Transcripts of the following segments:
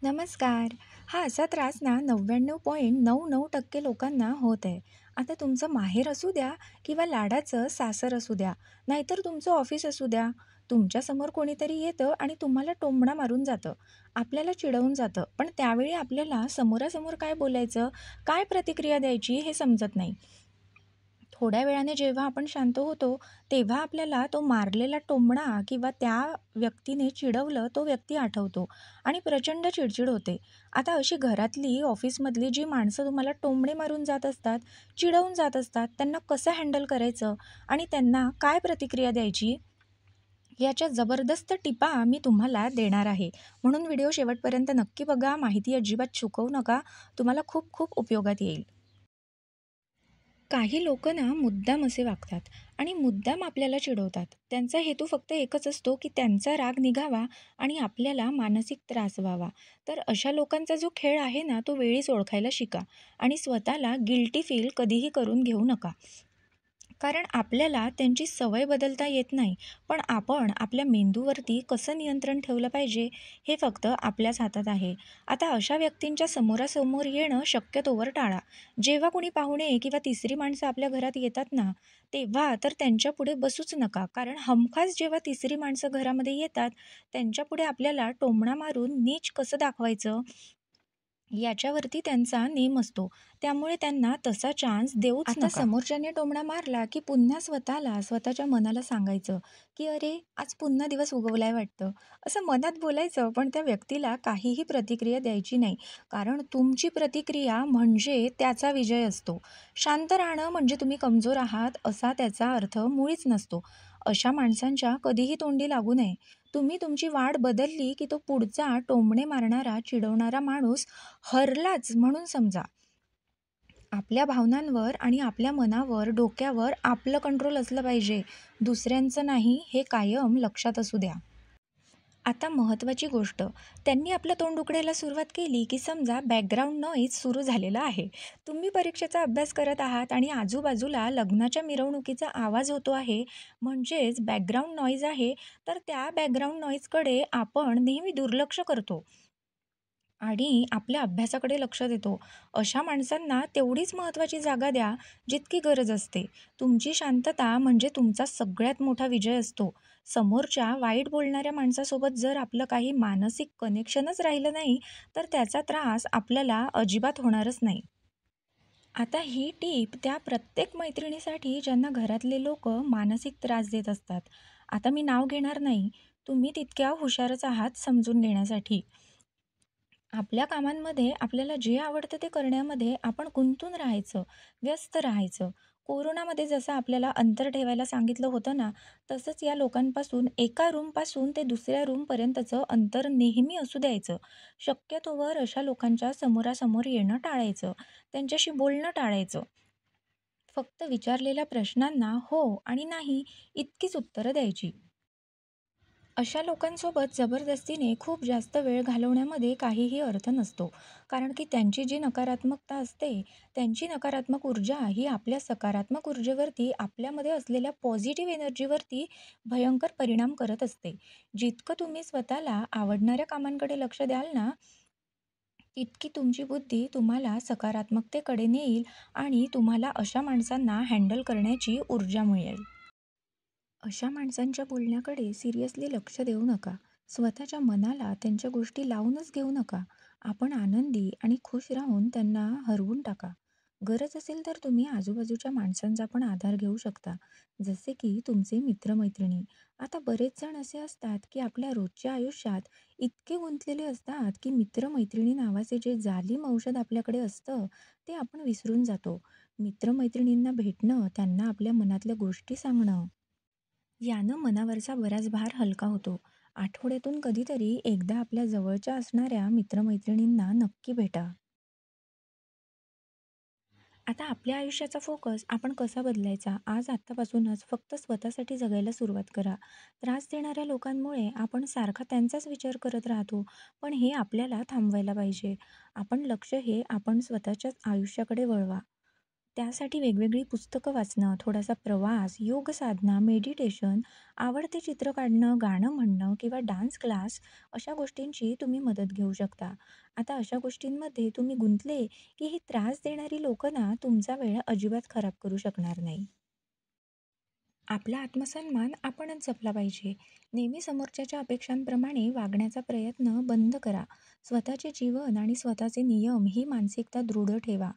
नमस्कार. हा असा त्रास ना 99.99% लोकांना होत आहे. आता तुमचं माहेर असू द्या किंवा लाडाचं सासर असू द्या, नाहीतर तुमचं ऑफिस असू द्या. तुमच्यासमोर कोणीतरी येतं आणि तुम्हाला टोमणा मारून जातं. आपल्याला चिडवून जातं. पण त्यावेळी आपल्याला समोरासमोर काय बोलायचं, काय प्रतिक्रिया द्यायची हे समजत नाही. थोड्या वेळाने जेव्हा आपण शांत होतो, तेव्हा आपल्याला तो मारलेला टोमणा किंवा त्या व्यक्तीने चिडवलं तो व्यक्ती आठवतो आणि प्रचंड चिडचिड होते. आता अशी घरातली, ऑफिसमधली जी माणसं तुम्हाला टोमणे मारून जात असतात, चिडवून जात असतात, त्यांना कसं हँडल करायचं आणि त्यांना काय प्रतिक्रिया द्यायची, याच्या जबरदस्त टिपा मी तुम्हाला देणार आहे. म्हणून व्हिडिओ शेवटपर्यंत नक्की बघा. माहिती अजिबात चुकवू नका. तुम्हाला खूप खूप उपयोगात येईल. काही लोक ना मुद्दाम असे वागतात आणि मुद्दाम आपल्याला चिडवतात. त्यांचा हेतू फक्त एकच असतो की त्यांचा राग निघावा आणि आपल्याला मानसिक त्रास व्हावा. तर अशा लोकांचा जो खेळ आहे ना, तो वेळीच ओळखायला शिका आणि स्वतःला गिल्टी फील कधीही करून घेऊ नका. कारण आपल्याला त्यांची सवय बदलता येत नाही, पण आपण आपल्या मेंदूवरती कसं नियंत्रण ठेवलं पाहिजे हे फक्त आपल्याच हातात आहे. आता अशा व्यक्तींच्या समोरासमोर येणं शक्यतोवर टाळा. जेव्हा कोणी पाहुणे किंवा तिसरी माणसं आपल्या घरात येतात ना, तेव्हा तर त्यांच्या पुढे बसूच नका. कारण हमखास जेव्हा तिसरी माणसं घरामध्ये येतात, त्यांच्यापुढे आपल्याला टोमणा मारून नीच कसं दाखवायचं याच्यावरती त्यांचा नेम असतो. त्यामुळे त्यांना तसा चान्स देऊच आता नका. समोरच्याने टोमणा मारला, की पुन्हा स्वतःला, स्वतःच्या मनाला सांगायचं, की "अरे, आज पुन्हा दिवस उगवलाय वाटतं." असं मनात बोलायचं, पण त्या व्यक्तीला काहीही प्रतिक्रिया द्यायची नाही. कारण तुमची प्रतिक्रिया म्हणजे त्याचा विजय असतो. शांत राहणं म्हणजे तुम्ही कमजोर आहात, असा त्याचा अर्थ मुळीच नसतो. अशा माणसांच्या कधीही तोंडी लागू नये. तुम्ही तुमची वाट बदलली, की तो पुढचा टोमणे मारणारा, चिडवणारा माणूस हरलाच म्हणून समजा. आपल्या भावनांवर आणि आपल्या मनावर, डोक्यावर आपलं कंट्रोल असलं पाहिजे. दुसऱ्यांचं नाही, हे कायम लक्षात असू द्या. आता महत्त्वाची गोष्ट, त्यांनी आपलं तोंड उघडायला सुरुवात केली, की समजा बॅकग्राऊंड नॉईज सुरू झालेला आहे. तुम्ही परीक्षेचा अभ्यास करत आहात आणि आजूबाजूला लग्नाच्या मिरवणुकीचा आवाज होतो आहे, म्हणजेच बॅकग्राऊंड नॉईज आहे. तर त्या बॅकग्राऊंड नॉईजकडे आपण नेहमी दुर्लक्ष करतो आणि आपल्या अभ्यासाकडे लक्ष देतो. अशा माणसांना तेवढीच महत्त्वाची जागा द्या, जितकी गरज असते. तुमची शांतता म्हणजे तुमचा सगळ्यात मोठा विजय असतो. समोरच्या वाईट बोलणाऱ्या माणसासोबत जर आपलं काही मानसिक कनेक्शनच राहिलं नाही, तर त्याचा त्रास आपल्याला अजिबात होणारच नाही. आता ही टीप त्या प्रत्येक मैत्रिणीसाठी ज्यांना घरातले लोक मानसिक त्रास देत असतात. आता मी नाव घेणार नाही. तुम्ही तितक्या हुशारच आहात समजून घेण्यासाठी. आपल्या कामांमध्ये आपल्याला जे आवडतं ते करण्यामध्ये आपण गुंतून राहायचं, व्यस्त राहायचं. कोरोनामध्ये जसं आपल्याला अंतर ठेवायला सांगितलं होतं ना, तसंच या लोकांपासून एका रूमपासून ते दुसऱ्या रूमपर्यंतचं अंतर नेहमी असू द्यायचं. शक्यतोवर अशा लोकांच्या समोरासमोर येणं टाळायचं, त्यांच्याशी बोलणं टाळायचं. फक्त विचारलेल्या प्रश्नांना हो आणि नाही इतकीच उत्तरं द्यायची. अशा लोकांसोबत जबरदस्तीने खूप जास्त वेळ घालवण्यामध्ये काहीही अर्थ नसतो. कारण की त्यांची जी नकारात्मकता असते, त्यांची नकारात्मक ऊर्जा ही आपल्या सकारात्मक ऊर्जेवरती, आपल्यामध्ये असलेल्या पॉझिटिव्ह एनर्जीवरती भयंकर परिणाम करत असते. जितकं तुम्ही स्वतःला आवडणाऱ्या कामांकडे लक्ष द्याल ना, तितकी तुमची बुद्धी तुम्हाला सकारात्मकतेकडे नेईल आणि तुम्हाला अशा माणसांना हँडल करण्याची ऊर्जा मिळेल. अशा माणसांच्या बोलण्याकडे सिरियसली लक्ष देऊ नका. स्वतःच्या मनाला त्यांच्या गोष्टी लावूनच घेऊ नका. आपण आनंदी आणि खुश राहून त्यांना हरवून टाका. गरज असेल तर तुम्ही आजूबाजूच्या माणसांचा पण आधार घेऊ शकता, जसे की तुमचे मित्रमैत्रिणी. आता बरेच जण असे असतात की आपल्या रोजच्या आयुष्यात इतके गुंतलेले असतात की मित्रमैत्रिणी नावाचे जे जालिम औषध आपल्याकडे असतं, ते आपण विसरून जातो. मित्रमैत्रिणींना भेटणं, त्यांना आपल्या मनातल्या गोष्टी सांगणं, यानं मनावरचा बराच भार हलका होतो. आठवड्यातून कधीतरी एकदा आपल्या जवळच्या असणाऱ्या मित्रमैत्रिणींना नक्की भेटा. आता आपल्या आयुष्याचा फोकस आपण कसा बदलायचा? आज आत्तापासूनच फक्त स्वतःसाठी जगायला सुरुवात करा. त्रास देणाऱ्या लोकांमुळे आपण सारखा त्यांचाच विचार करत राहतो. पण हे आपल्याला थांबवायला पाहिजे. आपण लक्ष हे आपण स्वतःच्याच आयुष्याकडे वळवा. त्यासाठी वेगवेगळी पुस्तकं वाचणं, थोडासा प्रवास, योग साधना, मेडिटेशन, आवडते चित्र काढणं, गाणं म्हणणं किंवा डान्स क्लास अशा गोष्टींची तुम्ही मदत घेऊ शकता. आता अशा गोष्टींमध्ये तुम्ही गुंतले, की ही त्रास देणारी लोकं ना तुमचा वेळ अजिबात खराब करू शकणार नाही. आपला आत्मसन्मान आपणच जपला पाहिजे. नेहमी समोरच्याच्या अपेक्षांप्रमाणे वागण्याचा प्रयत्न बंद करा. स्वतःचे जीवन आणि स्वतःचे नियम ही मानसिकता दृढ ठेवा.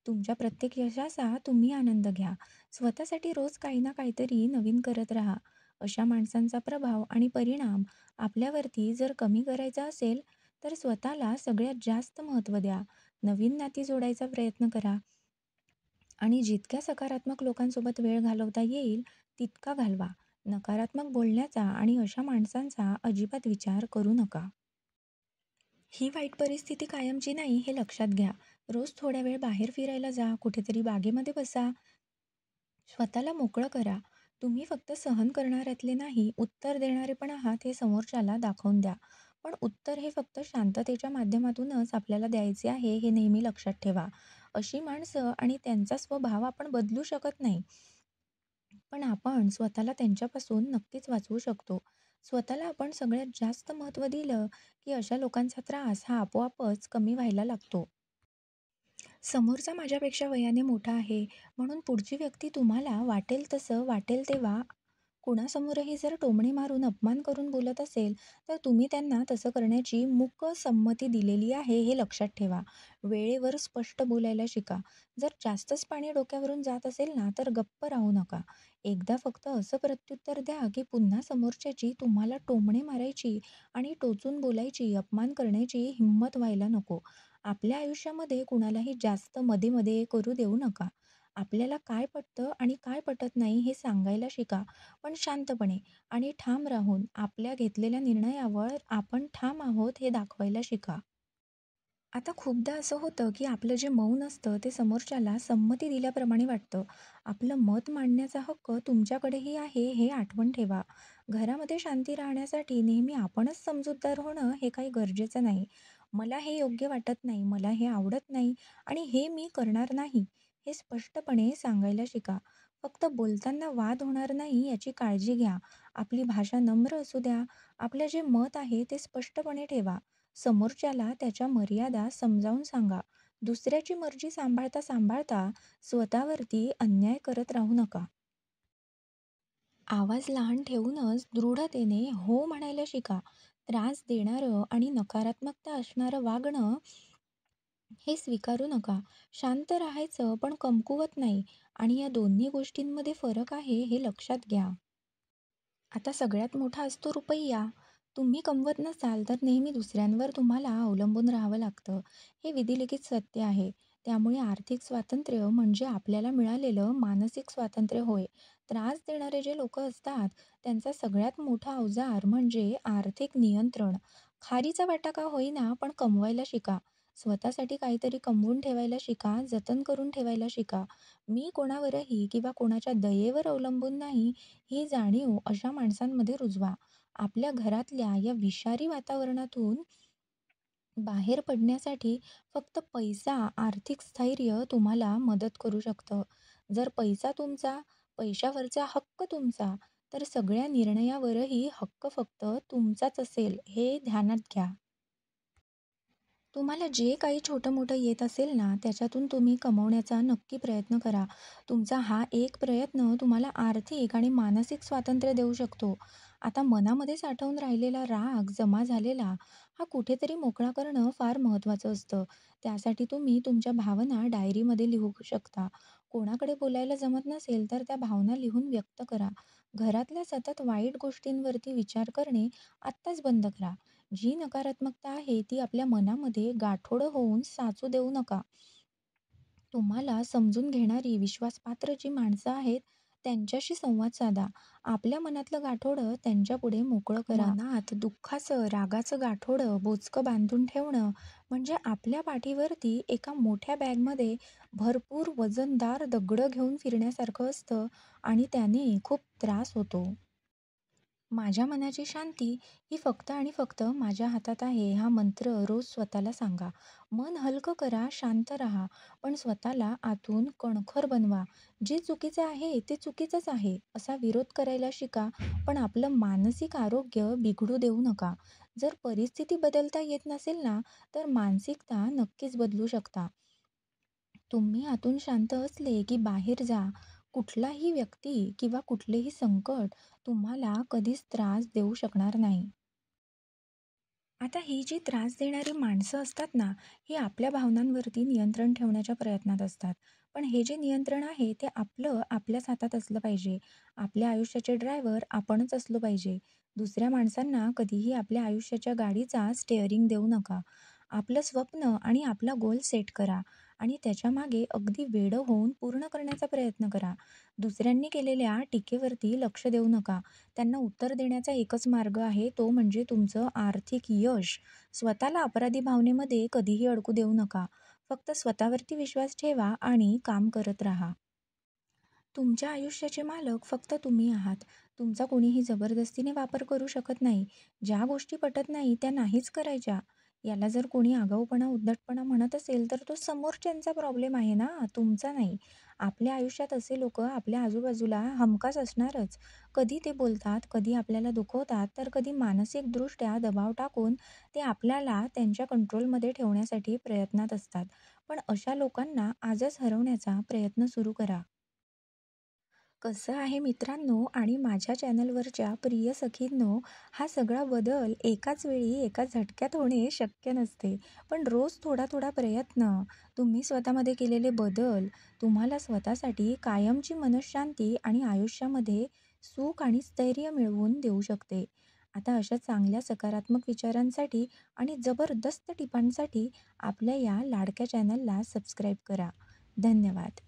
तुमच्या प्रत्येक यशाचा तुम्ही आनंद घ्या. स्वतःसाठी रोज काही ना काहीतरी नवीन करत राहा. अशा माणसांचा प्रभाव आणि परिणाम आपल्यावरती जर कमी करायचा असेल, तर स्वतःला सगळ्यात जास्त महत्त्व द्या. नवीन नाती जोडायचा प्रयत्न करा. आणि जितक्या सकारात्मक लोकांसोबत वेळ घालवता येईल तितका घालवा. नकारात्मक बोलण्याचा आणि अशा माणसांचा अजिबात विचार करू नका. ही वाईट परिस्थिती कायमची नाही हे लक्षात घ्या. रोज थोड्या वेळ बाहेर फिरायला जा, कुठेतरी बागेमध्ये बसा, स्वतःला मोकळं करा. तुम्ही फक्त सहन करणाऱ्यातले नाही, उत्तर देणारे पण आहात हे समोरच्याला दाखवून द्या. पण उत्तर हे फक्त शांततेच्या माध्यमातूनच आपल्याला द्यायचे आहे हे नेहमी लक्षात ठेवा. अशी माणसं आणि त्यांचा स्वभाव आपण बदलू शकत नाही. पण आपण स्वतःला त्यांच्यापासून नक्कीच वाचवू शकतो. स्वतःला आपण सगळ्यात जास्त महत्त्व दिलं, की अशा लोकांचा त्रास हा आपोआपच कमी व्हायला लागतो. समोरचा माझ्यापेक्षा वयाने मोठा आहे, म्हणून पुढची व्यक्ती तुम्हाला वाटेल तसं, वाटेल तेव्हा कुणासमोरही जर टोमणे मारून अपमान करून बोलत असेल, तर तुम्ही त्यांना तसं करण्याची मूक संमती दिलेली आहे हे लक्षात ठेवा. वेळेवर स्पष्ट बोलायला शिका. जर जास्तच पाणी डोक्यावरून जात असेल ना, तर गप्प राहू नका. एकदा फक्त असं प्रत्युत्तर द्या, की पुन्हा समोरच्याची तुम्हाला टोमणे मारायची आणि टोचून बोलायची, अपमान करण्याची हिंमत व्हायला नको. आपल्या आयुष्यामध्ये कुणालाही जास्त मध्ये-मध्ये करू देऊ नका. आपल्याला काय पटतं आणि काय पटत नाही हे सांगायला शिका. पण शांतपणे आणि ठाम राहून आपल्या घेतलेल्या निर्णयावर आपण ठाम आहोत हे दाखवायला शिका. आता खूपदा असं होतं, की आपलं जे मौन असतं ते समोरच्याला संमती दिल्याप्रमाणे वाटतं. आपलं मत मांडण्याचा हक्क तुमच्याकडेही आहे हे आठवण ठेवा. घरामध्ये शांती राहण्यासाठी नेहमी आपणच समजूतदार होणं हे काही गरजेचं नाही. मला हे योग्य वाटत नाही, मला हे आवडत नाही आणि हे मी करणार नाही, हे स्पष्टपणे सांगायला शिका. फक्त बोलताना वाद होणार नाही याची काळजी घ्या. आपली भाषा नम्र असू द्या. आपलं जे मत आहे ते स्पष्टपणे ठेवा. समोरच्याला त्याच्या मर्यादा समजावून सांगा. दुसऱ्याची मर्जी सांभाळता सांभाळता स्वतःवरती अन्याय करत राहू नका. आवाज लहान ठेवूनच दृढतेने हो म्हणायला शिका. त्रास देणारं आणि नकारात्मकता असणारं वागणं हे स्वीकारू नका. शांत राहायचं पण कमकुवत नाही आणि या दोन्ही गोष्टींमध्ये फरक आहे हे लक्षात घ्या. आता सगळ्यात मोठा असतो रुपैया. तुम्ही कमवत नसाल तर नेहमी दुसऱ्यांवर तुम्हाला अवलंबून राहावं लागतं. हे विधिलिखित सत्य आहे. त्यामुळे आर्थिक स्वातंत्र्य म्हणजे आपल्याला मिळालेलं मानसिक स्वातंत्र्य होय. त्रास देणारे जे लोकं असतात, त्यांचा सगळ्यात मोठा अवजार म्हणजे आर्थिक नियंत्रण. खारीचा वाटा का होईना, पण कमवायला शिका. स्वतःसाठी काहीतरी कमवून ठेवायला शिका, जतन करून ठेवायला शिका. मी कोणावरही किंवा कोणाच्या दयेवर अवलंबून नाही ही जाणीव अशा माणसांमध्ये रुजवा. आपल्या घरातल्या या विषारी वातावरणातून बाहेर पडण्यासाठी फक्त पैसा, आर्थिक स्थैर्य तुम्हाला मदत करू शकतं. जर पैसा तुमचा, पैशावरचा हक्क तुमचा, तर सगळ्या निर्णयावरही हक्क फक्त तुमचाच असेल हे ध्यानात घ्या. तुम्हाला जे काही छोटं-मोठं येत असेल ना, त्याच्यातून तुम्ही कमवण्याचा नक्की प्रयत्न करा. तुमचा हा एक प्रयत्न तुम्हाला आर्थिक आणि मानसिक स्वातंत्र्य देऊ शकतो. आता मनामध्ये साठवून राहिलेला राग जमा झालेला, हा कुठेतरी मोकळा करणं फार महत्त्वाचं असतं. त्यासाठी तुम्ही तुमच्या भावना डायरीमध्ये लिहू शकता. कोणाकडे बोलायला जमत नसेल, तर त्या भावना लिहून व्यक्त करा. घरातल्या सतत वाईट गोष्टींवरती विचार करणे आत्ताच बंद करा. जी नकारात्मकता आहे ती आपल्या मनामध्ये गाठोडं होऊन साचू देऊ नका. तुम्हाला समजून घेणारी विश्वासपात्र जी माणसं आहेत त्यांच्याशी संवाद साधा. आपल्या मनातलं गाठोडं त्यांच्यापुढे मोकळं करा. मनात दुःखाचं, रागाचं गाठोडं बोचकं बांधून ठेवणं म्हणजे आपल्या पाठीवरती एका मोठ्या बॅगमध्ये भरपूर वजनदार दगडं घेऊन फिरण्यासारखं असतं आणि त्याने खूप त्रास होतो. माझ्या मनाची शांती ही फक्त आणि फक्त माझ्या हातात आहे हा मंत्र रोज स्वतःला सांगा. मन हलकं करा, शांत राहा, पण स्वतःला आतून कणखर बनवा. जे चुकीचं आहे ते चुकीचंच आहे असा विरोध करायला शिका, पण आपलं मानसिक आरोग्य बिघडू देऊ नका. जर परिस्थिती बदलता येत नसेल ना, तर मानसिकता नक्कीच बदलू शकता. तुम्ही आतून शांत असले की बाहेर जा. कुठलाही व्यक्ती किंवा कुठलेही संकट तुम्हाला कधीच त्रास देऊ शकणार नाही. आता ही जी त्रास देणारी माणसं असतात ना, ही आपल्या भावनांवरती नियंत्रण ठेवण्याच्या प्रयत्नात असतात. पण हे जे नियंत्रण आहे ते आपलं आपल्याच हातात असलं पाहिजे. आपल्या आयुष्याचे ड्रायव्हर आपणच असलो पाहिजे. दुसऱ्या माणसांना कधीही आपल्या आयुष्याच्या गाडीचा स्टीअरिंग देऊ नका. आपलं स्वप्न आणि आपला गोल सेट करा आणि त्याच्यामागे अगदी वेडं होऊन पूर्ण करण्याचा प्रयत्न करा. दुसऱ्यांनी केलेल्या टीकेवरती लक्ष देऊ नका. त्यांना उत्तर देण्याचा एकच मार्ग आहे, तो म्हणजे तुमचं आर्थिक यश. स्वतःला अपराधी भावनेमध्ये कधीही अडकू देऊ नका. फक्त स्वतःवरती विश्वास ठेवा आणि काम करत राहा. तुमच्या आयुष्याचे मालक फक्त तुम्ही आहात. तुमचा कोणीही जबरदस्तीने वापर करू शकत नाही. ज्या गोष्टी पटत नाही त्या नाहीच करायच्या. याला जर कोणी आगाऊपणा, उद्धटपणा म्हणत असेल तर तो समोरच्यांचा प्रॉब्लेम आहे ना, तुमचा नाही. आपल्या आयुष्यात असे लोकं आपल्या आजूबाजूला हमखास असणारच. कधी ते बोलतात, कधी आपल्याला दुखवतात, तर कधी मानसिकदृष्ट्या दबाव टाकून ते आपल्याला त्यांच्या कंट्रोलमध्ये ठेवण्यासाठी प्रयत्नात असतात. पण अशा लोकांना आजच हरवण्याचा प्रयत्न सुरू करा. कसं आहे मित्रांनो आणि माझ्या चॅनलवरच्या प्रिय सखींनो, हा सगळा बदल एकाच वेळी एका झटक्यात होणे शक्य नसते. पण रोज थोडा थोडा प्रयत्न, तुम्ही स्वतःमध्ये केलेले बदल तुम्हाला स्वतःसाठी कायमची मनःशांती आणि आयुष्यामध्ये सुख आणि स्थैर्य मिळवून देऊ शकते. आता अशा चांगल्या सकारात्मक विचारांसाठी आणि जबरदस्त टिपांसाठी आपल्या या लाडक्या चॅनलला सबस्क्राईब करा. धन्यवाद.